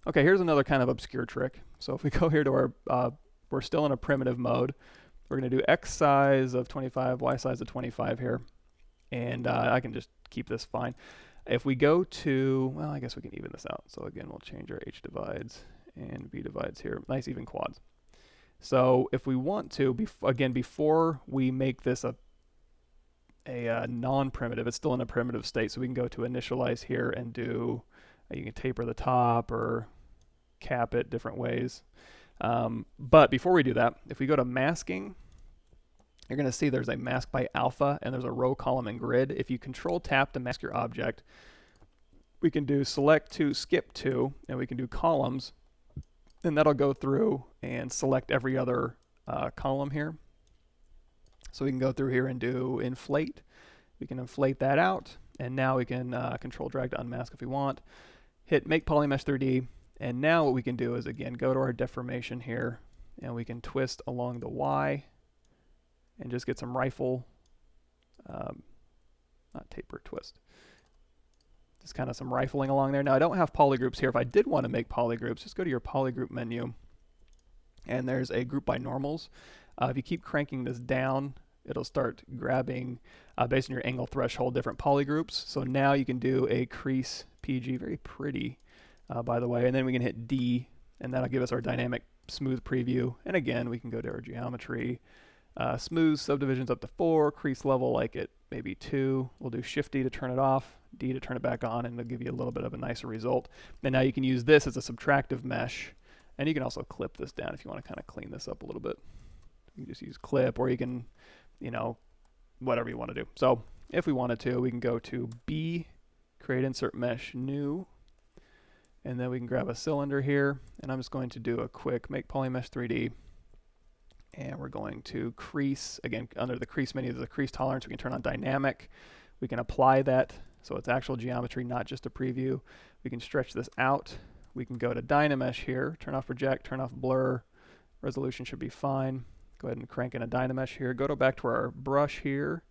Okay, here's another kind of obscure trick. So if we go here to our, we're still in a primitive mode. We're going to do X size of 25, Y size of 25 here. And I can just keep this fine. If we go to, well, I guess we can even this out. So again, we'll change our H divides and V divides here. Nice even quads. So if we want to, again, before we make this a non-primitive, it's still in a primitive state, so we can go to initialize here and do, you can taper the top or cap it different ways. But before we do that, if we go to masking, you're going to see there's a mask by alpha and there's a row, column, and grid. If you control tap to mask your object, we can do select to, skip to, and we can do columns, and that'll go through and select every other column here. So we can go through here and do inflate. We can inflate that out, and now we can control drag to unmask if we want. Hit make polymesh 3D, and now what we can do is, again, go to our deformation here, and we can twist along the Y and just get some rifle, not taper, twist. Just kind of some rifling along there. Now I don't have polygroups here. If I did want to make polygroups, just go to your polygroup menu, and there's a group by normals. If you keep cranking this down, it'll start grabbing, based on your angle threshold, different polygroups. So now you can do a crease PG, very pretty, by the way, and then we can hit D, and that'll give us our dynamic smooth preview. And again, we can go to our geometry, smooth subdivisions up to 4, crease level like at maybe 2. We'll do Shift D to turn it off, D to turn it back on, and it'll give you a little bit of a nicer result. And now you can use this as a subtractive mesh, and you can also clip this down if you want to kind of clean this up a little bit. You can just use clip, or you can, you know, whatever you want to do. So if we wanted to, we can go to B, create insert mesh, new, and then we can grab a cylinder here, and I'm just going to do a quick make polymesh 3D, and we're going to crease. Again, under the crease menu, there's a crease tolerance. We can turn on dynamic. We can apply that so it's actual geometry, not just a preview. We can stretch this out. We can go to dynamesh here, turn off project, turn off blur. Resolution should be fine. Go ahead and crank in a dynamesh here. Go back to our brush here,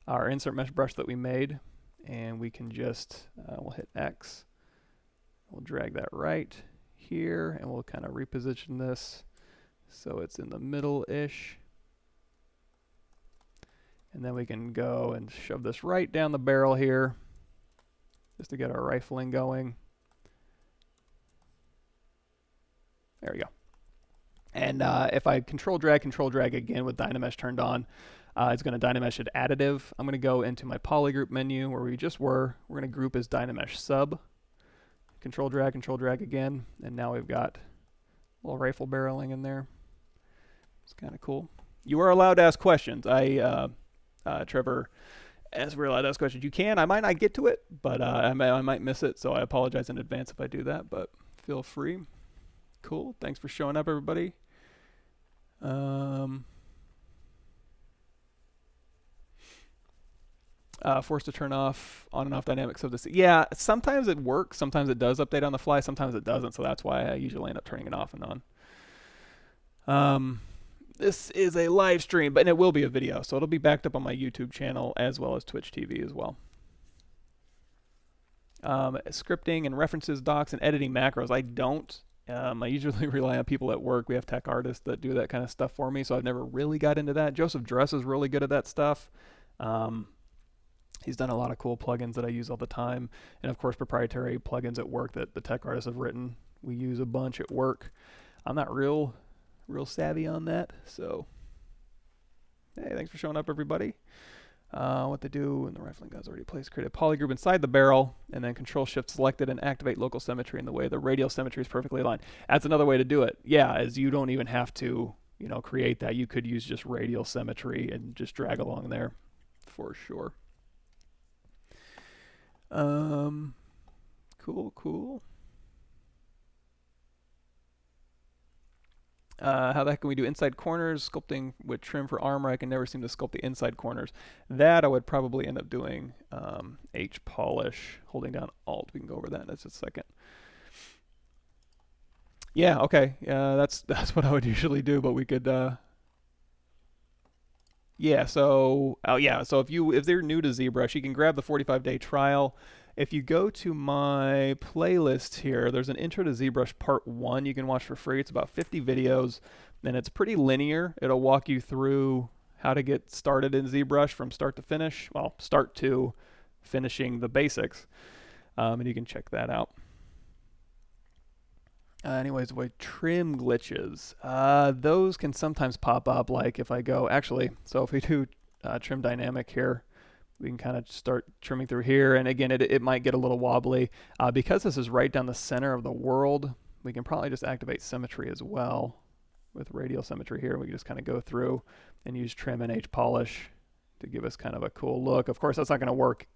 our insert mesh brush that we made, and we can just, we'll hit X. We'll drag that right here, and we'll kind of reposition this so it's in the middle-ish. And then we can go and shove this right down the barrel here just to get our rifling going. There we go. And if I control drag again with dynamesh turned on, it's going to dynamesh it additive. I'm going to go into my polygroup menu where we just were. We're going to group as dynamesh sub. Control drag again, and now we've got a little rifle barreling in there. It's kind of cool. You are allowed to ask questions. Trevor, as we're allowed to ask questions, you can. I might not get to it, but I might miss it, so I apologize in advance if I do that, but feel free. Cool. Thanks for showing up, everybody. Forced to turn off on and off dynamics of this. Yeah, sometimes it works. Sometimes it does update on the fly. Sometimes it doesn't. So that's why I usually end up turning it off and on. This is a live stream, but it will be a video. So it'll be backed up on my YouTube channel as well as Twitch TV as well. Scripting and references, docs, and editing macros. I don't. I usually rely on people at work. We have tech artists that do that kind of stuff for me, so I've never really got into that. Joseph Dress is really good at that stuff. He's done a lot of cool plugins that I use all the time, and of course proprietary plugins at work that the tech artists have written. We use a bunch at work. I'm not real savvy on that, so hey, thanks for showing up, everybody. What they do when the rifling gun's already placed, create a polygroup inside the barrel, and then control shift selected and activate local symmetry in the way the radial symmetry is perfectly aligned. That's another way to do it. Yeah, as you don't even have to, create that. You could use just radial symmetry and just drag along there for sure. Cool. How the heck can we do inside corners? Sculpting with trim for armor. I can never seem to sculpt the inside corners. That I would probably end up doing H polish, holding down Alt. We can go over that in just a second. Yeah, okay. That's what I would usually do, but we could yeah, so so if they're new to ZBrush, you can grab the 45-day trial If you go to my playlist here, there's an Intro to ZBrush Part 1 you can watch for free. It's about 50 videos, and it's pretty linear. It'll walk you through how to get started in ZBrush from start to finish. Well, start to finishing the basics, and you can check that out. Anyways, avoid trim glitches. Those can sometimes pop up, like if I go, actually, so if we do trim dynamic here, we can kind of start trimming through here, and again, it might get a little wobbly. Because this is right down the center of the world, we can probably just activate symmetry as well with radial symmetry here. We can just kind of go through and use trim and H-polish to give us kind of a cool look. Of course, that's not going to work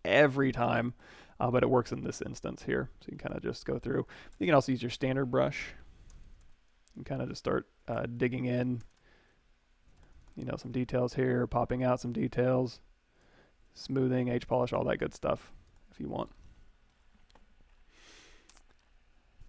every time, but it works in this instance here. So you can kind of just go through. You can also use your standard brush and kind of just start digging in, you know, some details here, popping out some details, smoothing, H-polish, all that good stuff if you want.